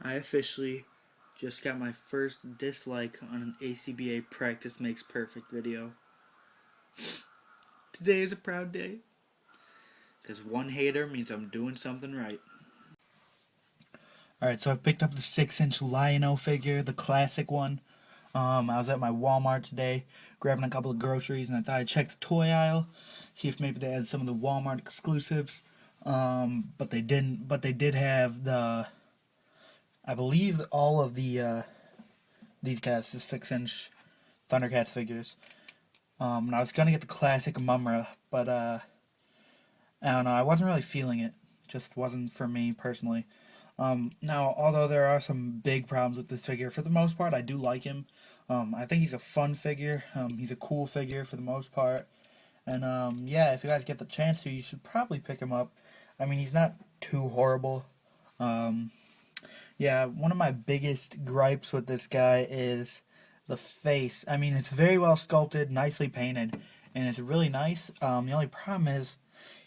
I officially just got my first dislike on an ACBA practice makes perfect video. Today is a proud day, because one hater means I'm doing something right. Alright, so I picked up the 6-inch Lion-O figure, the classic one. I was at my Walmart today, grabbing a couple of groceries, and I thought I'd check the toy aisle, see if maybe they had some of the Walmart exclusives. But they didn't. But they did have I believe all of these guys, the 6-inch Thundercats figures. And I was gonna get the classic Mumra, but I don't know. I wasn't really feeling it. Just wasn't for me personally. Now, although there are some big problems with this figure, for the most part, I do like him. I think he's a fun figure. He's a cool figure for the most part. And yeah, if you guys get the chance to, you should probably pick him up. I mean, he's not too horrible. Yeah, one of my biggest gripes with this guy is the face. I mean, it's very well sculpted, nicely painted, and it's really nice. The only problem is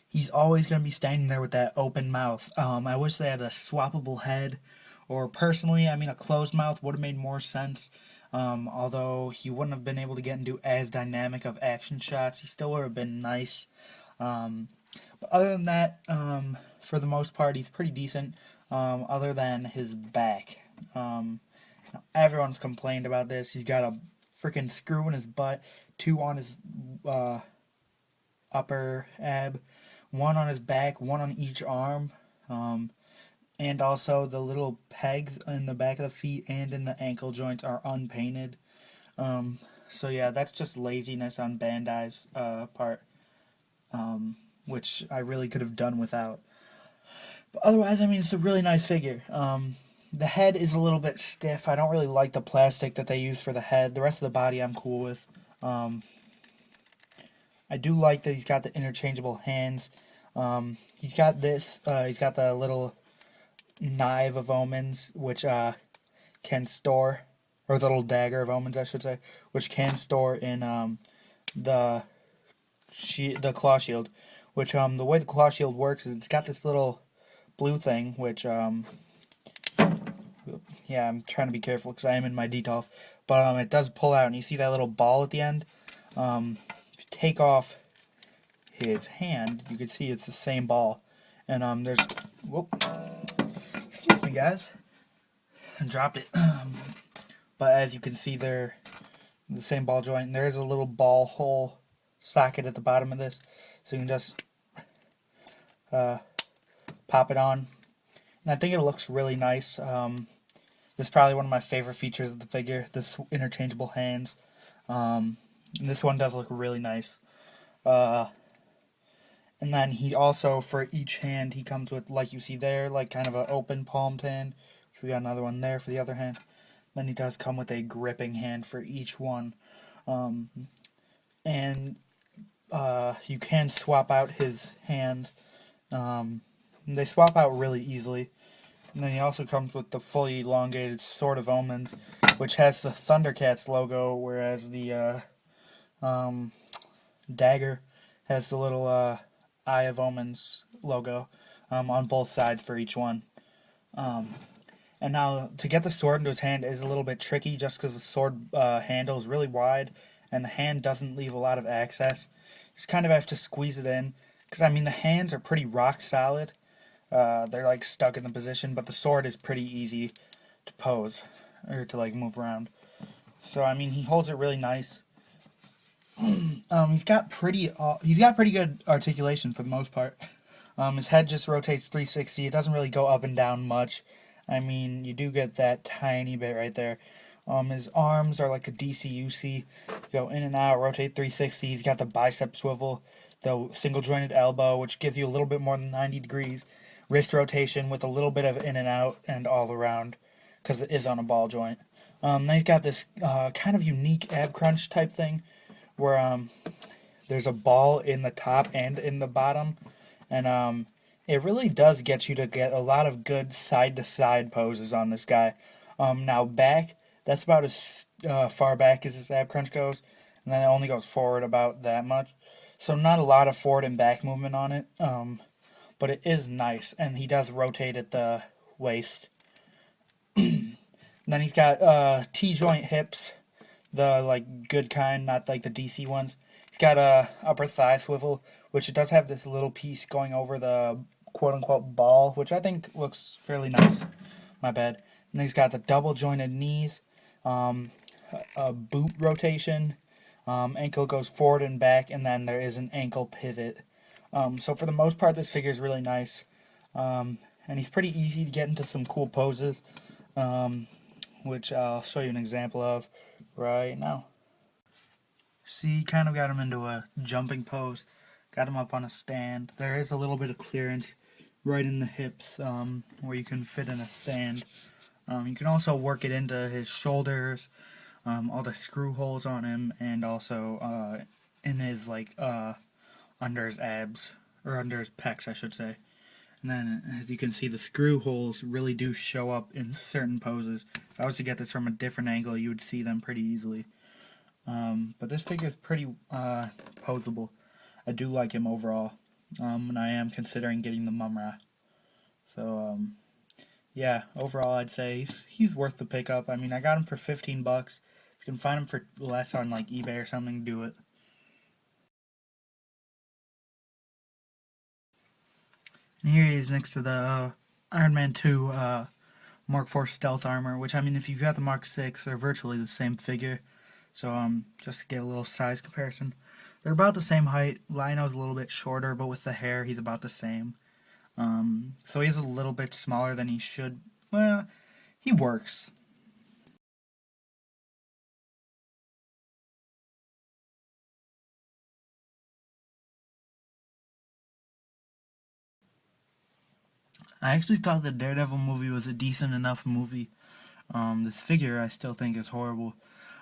he's always going to be standing there with that open mouth. I wish they had a swappable head, or personally, I mean, a closed mouth would have made more sense. Although he wouldn't have been able to get into as dynamic of action shots, he still would have been nice. But other than that, for the most part, he's pretty decent. Other than his back. Everyone's complained about this. He's got a freaking screw in his butt, 2 on his upper ab, 1 on his back, 1 on each arm, and also the little pegs in the back of the feet and in the ankle joints are unpainted. So yeah, that's just laziness on Bandai's part, which I really could have done without. But otherwise, I mean, it's a really nice figure. The head is a little bit stiff. I don't really like the plastic that they use for the head. The rest of the body I'm cool with. I do like that he's got the interchangeable hands. He's got this. He's got the little knife of omens, which can store, or the little dagger of omens, I should say, which can store in the claw shield. Which the way the claw shield works is it's got this little blue thing, which yeah, I'm trying to be careful because I am in my detolf, but it does pull out, and you see that little ball at the end. If you take off his hand, you can see it's the same ball, and there's, whoop, excuse me guys, I dropped it. But as you can see, they're the same ball joint, and there's a little ball hole socket at the bottom of this, so you can just pop it on, and I think it looks really nice. This is probably one of my favorite features of the figure, this interchangeable hands. This one does look really nice. And then he also, for each hand, he comes with, like you see there, like kind of an open palmed hand, which we got another one there for the other hand. Then he does come with a gripping hand for each one. And you can swap out his hand. They swap out really easily. And then he also comes with the fully elongated Sword of Omens, which has the Thundercats logo, whereas the dagger has the little Eye of Omens logo on both sides for each one. And now, to get the sword into his hand is a little bit tricky, just because the sword handle is really wide, and the hand doesn't leave a lot of access. You just kind of have to squeeze it in, because I mean the hands are pretty rock solid. They're like stuck in the position, but the sword is pretty easy to pose, or to like move around. So I mean, he holds it really nice. He's got pretty good articulation for the most part. His head just rotates 360. It doesn't really go up and down much. I mean, you do get that tiny bit right there. His arms are like a DCUC. Go in and out, rotate 360. He's got the bicep swivel, the single jointed elbow, which gives you a little bit more than 90 degrees. Wrist rotation with a little bit of in and out and all around, because it is on a ball joint. Then he's got this kind of unique ab crunch type thing, where there's a ball in the top and in the bottom, and it really does get you to get a lot of good side-to-side poses on this guy. Now back, that's about as far back as his ab crunch goes, and then it only goes forward about that much. So not a lot of forward and back movement on it. But it is nice, and he does rotate at the waist. Then he's got T-joint hips, the like good kind, not like the DC ones. He's got a upper thigh swivel, which it does have this little piece going over the quote unquote ball, which I think looks fairly nice. My bad. And he's got the double jointed knees, um, a boot rotation, ankle goes forward and back, and then there is an ankle pivot. So for the most part, this figure is really nice, and he's pretty easy to get into some cool poses, which I'll show you an example of right now. See, kind of got him into a jumping pose, got him up on a stand. There is a little bit of clearance right in the hips, where you can fit in a stand. You can also work it into his shoulders, all the screw holes on him, and also in his under his abs, or under his pecs, I should say. And then, as you can see, the screw holes really do show up in certain poses. If I was to get this from a different angle, you would see them pretty easily. But this figure is pretty posable. I do like him overall, and I am considering getting the Mumra. So, yeah, overall, I'd say he's worth the pickup. I mean, I got him for $15. If you can find him for less on like eBay or something, do it. And here he is next to the Iron Man 2 Mark IV stealth armor, which, I mean, if you've got the Mark 6, they're virtually the same figure. So, just to get a little size comparison, they're about the same height. Lionel's a little bit shorter, but with the hair, he's about the same. So he's a little bit smaller than he should. Well, he works. I actually thought the Daredevil movie was a decent enough movie. This figure I still think is horrible,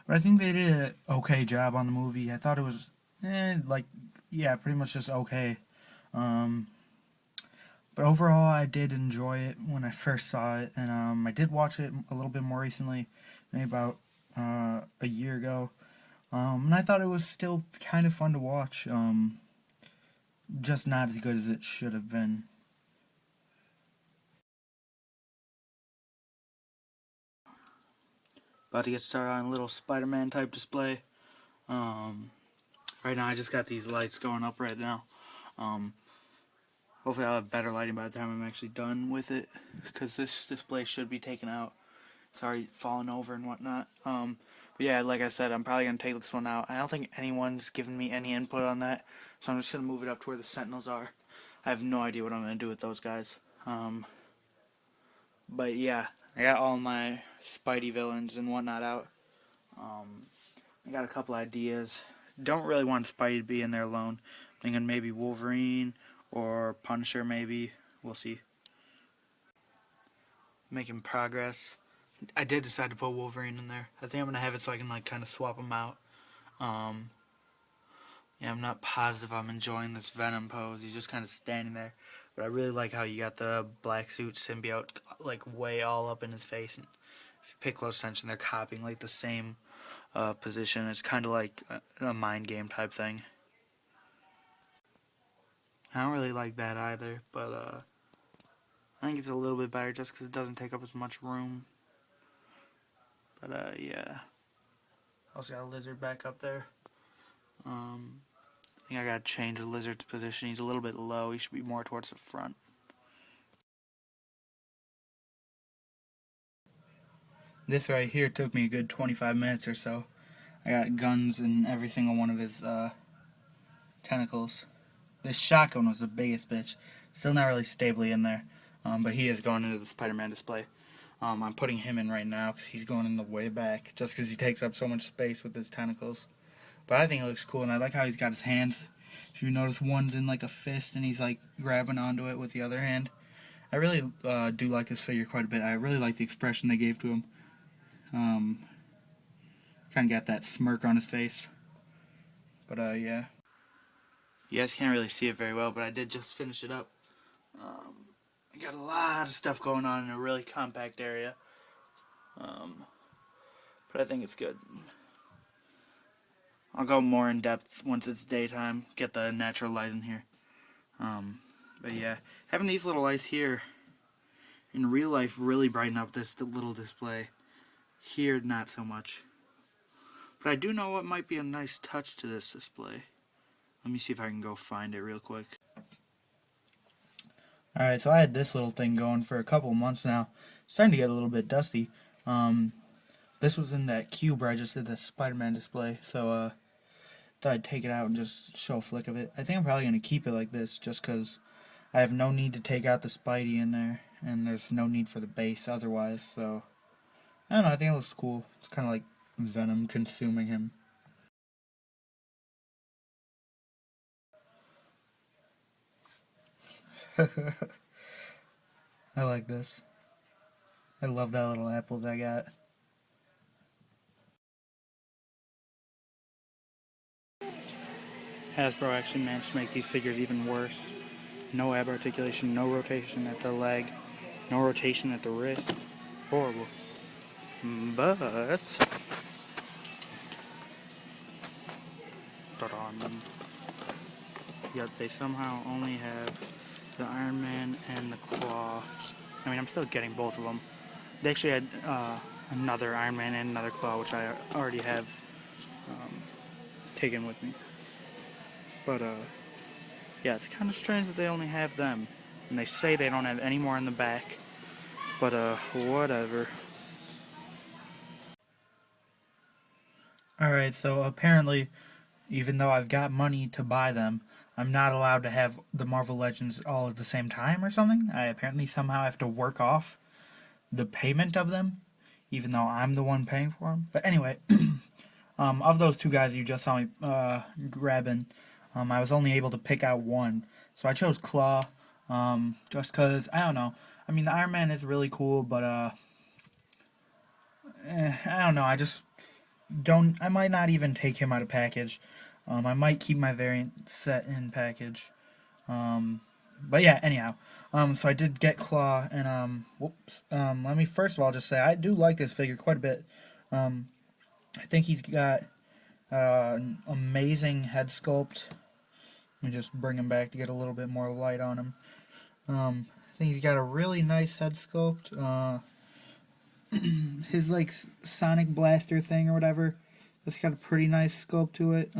but I think they did an okay job on the movie. I thought it was, yeah, pretty much just okay. Um, but overall, I did enjoy it when I first saw it, and I did watch it a little bit more recently, maybe about a year ago. And I thought it was still kind of fun to watch. Just not as good as it should have been. About to get started on a little Spider-Man type display. Um, right now I just got these lights going up right now. Um, hopefully I'll have better lighting by the time I'm actually done with it, because this display should be taken out. It's already fallen over and whatnot. But yeah, like I said, I'm probably going to take this one out. I don't think anyone's given me any input on that, so I'm just going to move it up to where the Sentinels are. I have no idea what I'm going to do with those guys. But yeah, I got all my Spidey villains and whatnot out. I got a couple ideas. Don't really want Spidey to be in there alone. Thinking maybe Wolverine or Punisher maybe. We'll see. Making progress. I did decide to put Wolverine in there. I think I'm going to have it so I can like kind of swap them out. Yeah, I'm not positive I'm enjoying this Venom pose. He's just kind of standing there. But I really like how you got the black suit symbiote like way all up in his face. And if you pay close attention, they're copying like the same position. It's kind of like a mind game type thing. I don't really like that either, but I think it's a little bit better just because it doesn't take up as much room. But yeah. Also got a lizard back up there. I think I gotta change the lizard's position. He's a little bit low. He should be more towards the front. This right here took me a good 25 minutes or so. I got guns in every single one of his tentacles. This shotgun was the biggest bitch. Still not really stably in there, but he is going into the Spider-Man display. I'm putting him in right now because he's going in the way back, just because he takes up so much space with his tentacles. But I think it looks cool, and I like how he's got his hands. If you notice, one's in like a fist, and he's like grabbing onto it with the other hand. I really do like this figure quite a bit. I really like the expression they gave to him. Kind of got that smirk on his face. But yeah. You guys can't really see it very well, but I did just finish it up. I got a lot of stuff going on in a really compact area. But I think it's good. I'll go more in depth once it's daytime, get the natural light in here. But yeah, having these little lights here in real life really brighten up this little display. Here, not so much. But I do know what might be a nice touch to this display. Let me see if I can go find it real quick. Alright, so I had this little thing going for a couple months now. It's starting to get a little bit dusty. This was in that cube where I just did the Spider-Man display, so thought I'd take it out and just show a flick of it. I think I'm probably going to keep it like this just because I have no need to take out the Spidey in there, and there's no need for the base otherwise, so I don't know, I think it looks cool. It's kind of like Venom consuming him. I like this. I love that little apple that I got. Hasbro actually managed to make these figures even worse. No ab articulation, no rotation at the leg, no rotation at the wrist. Horrible. But yet they somehow only have the Iron Man and the Claw. I mean, I'm still getting both of them. They actually had another Iron Man and another Claw, which I already have taken with me. But yeah, it's kind of strange that they only have them. And they say they don't have any more in the back. But whatever. Alright, so apparently, even though I've got money to buy them, I'm not allowed to have the Marvel Legends all at the same time or something. I apparently somehow have to work off the payment of them, even though I'm the one paying for them. But anyway, of those two guys you just saw me grabbing, I was only able to pick out one. So I chose Claw, just because, I don't know. I mean, the Iron Man is really cool, but I don't know. I just don't. I might not even take him out of package. I might keep my variant set in package. But yeah, anyhow. So I did get Claw, and let me first of all just say I do like this figure quite a bit. I think he's got an amazing head sculpt. Let me just bring him back to get a little bit more light on him. I think he's got a really nice head sculpt. His like Sonic Blaster thing or whatever, it's got a pretty nice sculpt to it.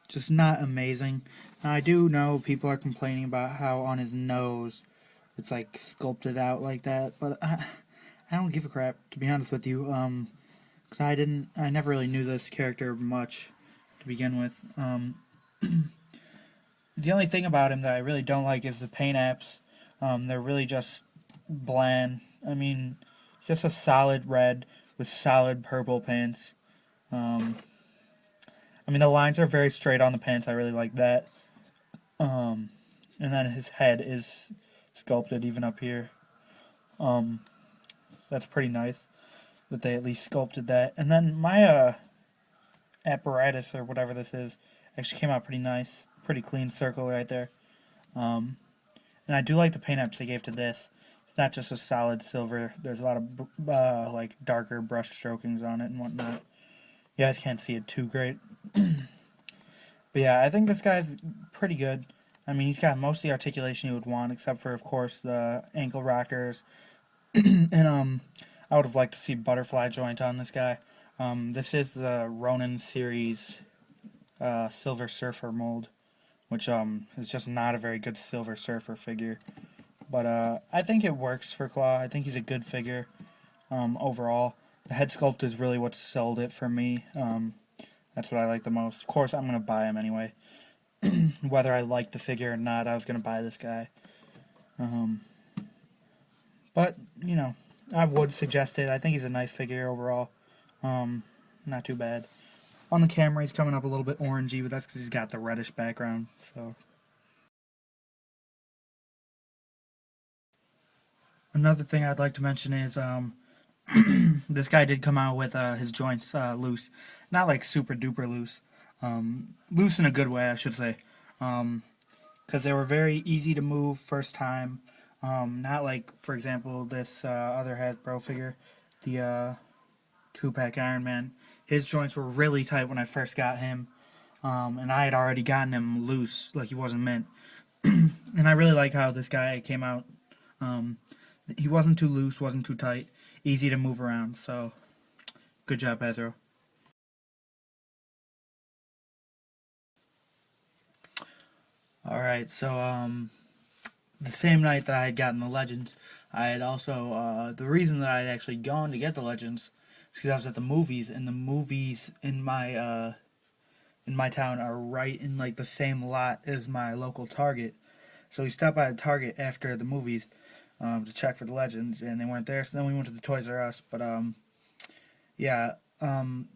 Just not amazing. Now, I do know people are complaining about how on his nose it's like sculpted out like that, but I don't give a crap, to be honest with you. Cause I never really knew this character much to begin with. The only thing about him that I really don't like is the paint apps. They're really just bland. I mean, just a solid red with solid purple paints. I mean, the lines are very straight on the pants. I really like that. And then his head is sculpted even up here. That's pretty nice that they at least sculpted that. And then my apparatus or whatever this is actually came out pretty nice. Pretty clean circle right there. And I do like the paint apps they gave to this. It's not just a solid silver. There's a lot of like darker brush strokings on it and whatnot. You guys can't see it too great. But yeah, I think this guy's pretty good. I mean, he's got most of the articulation you would want, except for, of course, the ankle rockers. And I would have liked to see butterfly joint on this guy. This is the Ronin series Silver Surfer mold, which is just not a very good Silver Surfer figure. But I think it works for Claw. I think he's a good figure overall. The head sculpt is really what sold it for me. That's what I like the most. Of course, I'm going to buy him anyway. Whether I like the figure or not, I was going to buy this guy. But, you know, I would suggest it. I think he's a nice figure overall. Not too bad. On the camera, he's coming up a little bit orangey, but that's because he's got the reddish background. So, another thing I'd like to mention is this guy did come out with his joints loose. Not like super duper loose. Loose in a good way, I should say. Because they were very easy to move first time. Not like, for example, this other Hasbro figure, the 2-pack Iron Man. His joints were really tight when I first got him. And I had already gotten him loose, like he wasn't meant. And I really like how this guy came out He wasn't too loose, wasn't too tight, easy to move around. So good job, Pedro. All right, so the same night that I had gotten the Legends, I had also the reason that I had actually gone to get the Legends is because I was at the movies, and the movies in my town are right in like the same lot as my local Target. So we stopped by the Target after the movies to check for the Legends, and they weren't there. So then we went to the Toys R Us. But yeah,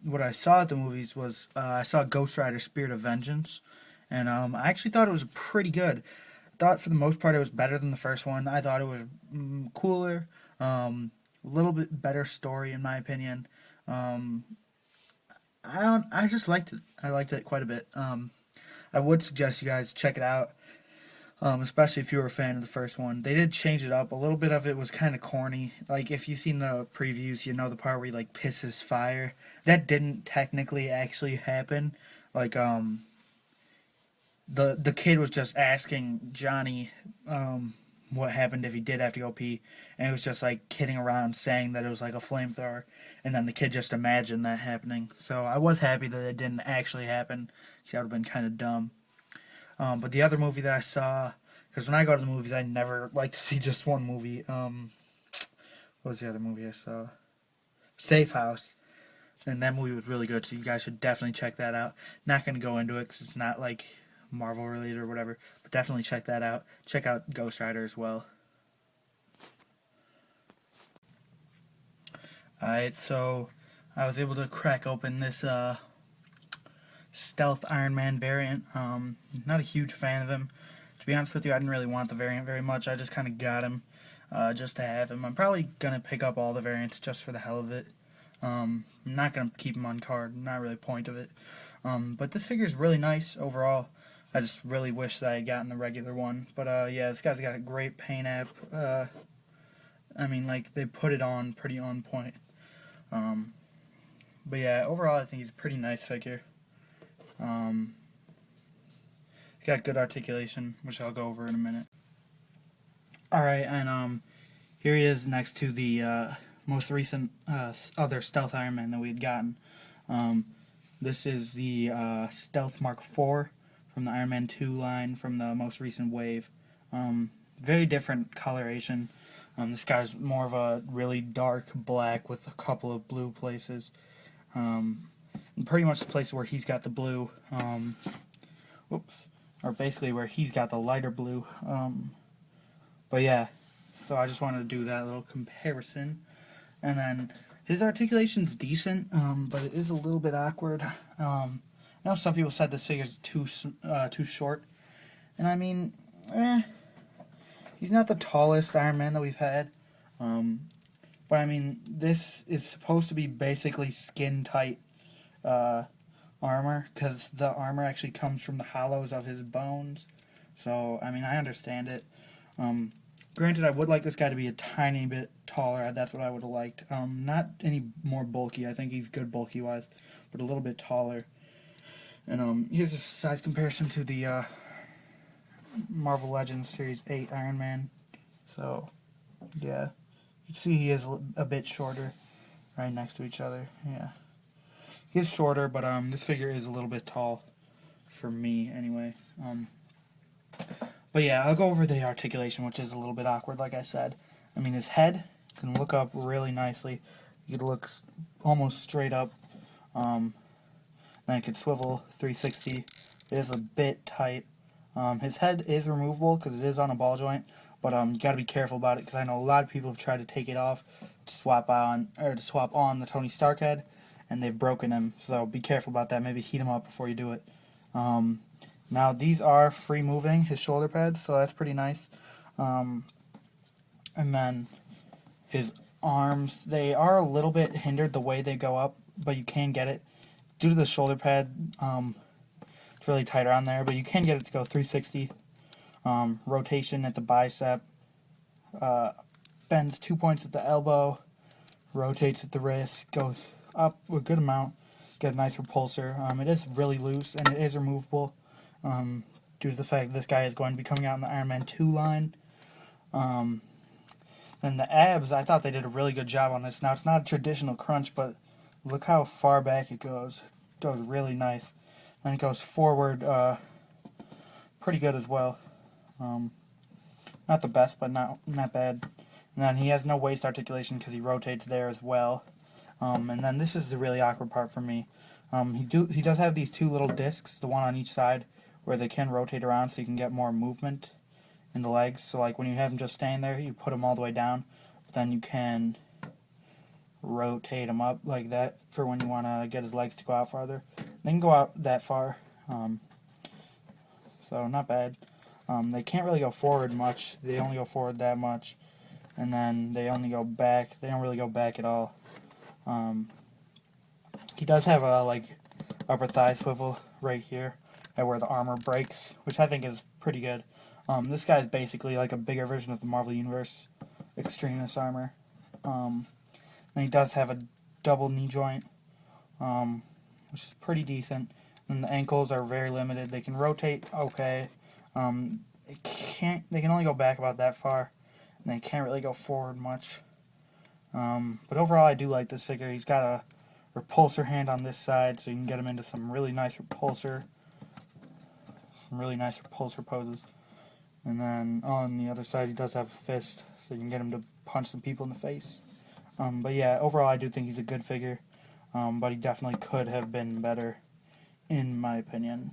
what I saw at the movies was I saw Ghost Rider: Spirit of Vengeance, and I actually thought it was pretty good. Thought for the most part it was better than the first one. I thought it was cooler, a little bit better story in my opinion. Um, I just liked it. I liked it quite a bit. I would suggest you guys check it out, especially if you were a fan of the first one. They did change it up. A little bit of it was kind of corny. Like, if you've seen the previews, you know the part where he, like, pisses fire. That didn't technically actually happen. Like, the kid was just asking Johnny what happened if he did have to go pee, and it was just, like, kidding around saying that it was, like, a flamethrower, and then the kid just imagined that happening. So I was happy that it didn't actually happen, because that would have been kind of dumb. But the other movie that I saw, because when I go to the movies, I never like to see just one movie. What was the other movie I saw? Safe House. And that movie was really good, so you guys should definitely check that out. Not going to go into it because it's not like Marvel related or whatever, but definitely check that out. Check out Ghost Rider as well. Alright, so I was able to crack open this Stealth Iron Man variant. Not a huge fan of him. To be honest with you, I didn't really want the variant very much. I just kind of got him just to have him. I'm probably going to pick up all the variants just for the hell of it. I'm not going to keep him on card. Not really the point of it. But this figure is really nice overall. I just really wish that I had gotten the regular one. But yeah, this guy's got a great paint app. I mean, like, they put it on pretty on point. But yeah, overall I think he's a pretty nice figure. He's got good articulation, which I'll go over in a minute. Alright, and here he is next to the most recent other Stealth Iron Man that we had gotten. This is the Stealth Mark IV from the Iron Man 2 line from the most recent wave. Very different coloration. This guy's more of a really dark black with a couple of blue places. And pretty much the place where he's got the blue, or basically where he's got the lighter blue. But yeah, so I just wanted to do that little comparison. And then his articulation's decent, but it is a little bit awkward. I know some people said this figure's too short, and I mean, he's not the tallest Iron Man that we've had. But I mean, this is supposed to be basically skin tight armor, because the armor actually comes from the hollows of his bones. So I mean, I understand it. Granted, I would like this guy to be a tiny bit taller. That's what I would have liked. Not any more bulky. I think he's good bulky-wise, but a little bit taller. And here's a size comparison to the Marvel Legends Series 8 Iron Man. So, yeah. You can see he is a bit shorter right next to each other. Yeah. He is shorter, but this figure is a little bit tall for me anyway. But yeah, I'll go over the articulation, which is a little bit awkward, like I said. I mean, his head can look up really nicely. It looks almost straight up. Then it can swivel 360. It is a bit tight. His head is removable because it is on a ball joint, but you got to be careful about it because I know a lot of people have tried to take it off to swap on the Tony Stark head, and they've broken him. So be careful about that. Maybe heat him up before you do it. Now, these are free-moving, his shoulder pads, so that's pretty nice. And then his arms, they are a little bit hindered the way they go up, but you can get it. Due to the shoulder pad, it's really tight around there, but you can get it to go 360. Rotation at the bicep, bends 2 points at the elbow, rotates at the wrist, goes up a good amount, get a nice repulsor. It is really loose, and it is removable. Due to the fact that this guy is going to be coming out in the Iron Man 2 line. Then the abs, I thought they did a really good job on this. Now, it's not a traditional crunch, but look how far back it goes. It goes really nice. Then it goes forward pretty good as well. Not the best, but not bad. And then he has no waist articulation because he rotates there as well. And then this is the really awkward part for me. He does have these two little discs, the one on each side, where they can rotate around so you can get more movement in the legs. So like when you have him just staying there, you put him all the way down, but then you can rotate him up like that for when you want to get his legs to go out farther. They can go out that far, so not bad. They can't really go forward much. They only go forward that much, and then they only go back. They don't really go back at all. He does have a like upper thigh swivel right here, where the armor breaks, which I think is pretty good. This guy's basically like a bigger version of the Marvel Universe Extremis armor. Then he does have a double knee joint, which is pretty decent. And the ankles are very limited. They can rotate okay. They can only go back about that far, and they can't really go forward much. But overall, I do like this figure. He's got a repulsor hand on this side, so you can get him into some really nice repulsor poses. And then on the other side, he does have a fist, so you can get him to punch some people in the face. But yeah, overall, I do think he's a good figure, but he definitely could have been better, in my opinion.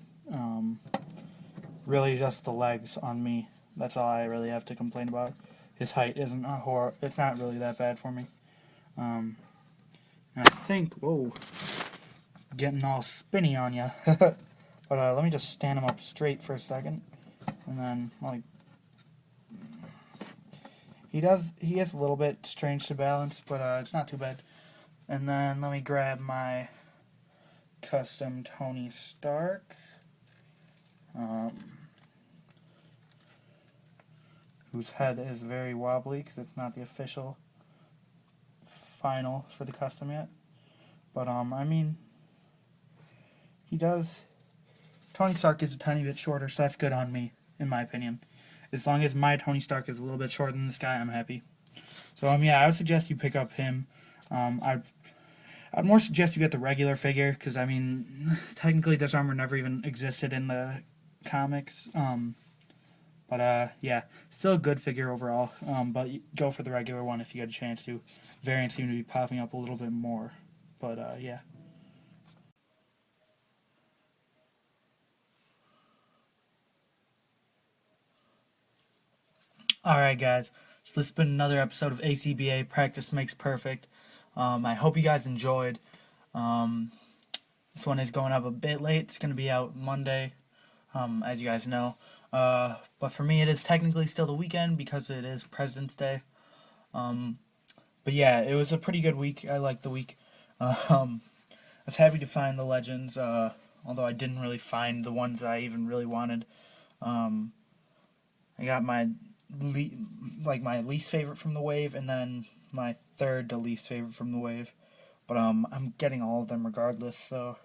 Really, just the legs on me. That's all I really have to complain about. His height isn't it's not really that bad for me. And I think, whoa, getting all spinny on you. But let me just stand him up straight for a second, and then like he is a little bit strange to balance, but it's not too bad. And then let me grab my custom Tony Stark, whose head is very wobbly because it's not the official final for the custom yet. But I mean, Tony Stark is a tiny bit shorter, so that's good on me, in my opinion. As long as my Tony Stark is a little bit shorter than this guy, I'm happy. So yeah, I would suggest you pick up him. I'd more suggest you get the regular figure, because I mean, technically this armor never even existed in the comics. But yeah, still a good figure overall. But go for the regular one if you get a chance to. Variants seem to be popping up a little bit more. But yeah. Alright guys, so this has been another episode of ACBA, Practice Makes Perfect. I hope you guys enjoyed. This one is going up a bit late. It's going to be out Monday, as you guys know. But for me it is technically still the weekend because it is President's Day. But yeah, it was a pretty good week. I liked the week. I was happy to find the Legends, although I didn't really find the ones that I even really wanted. I got my least favorite from the wave, and then my third to least favorite from the wave. But I'm getting all of them regardless, so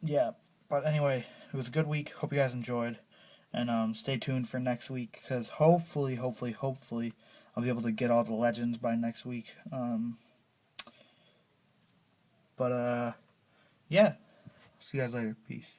yeah. But anyway, it was a good week. Hope you guys enjoyed, and stay tuned for next week, because hopefully I'll be able to get all the Legends by next week. But yeah, see you guys later. Peace.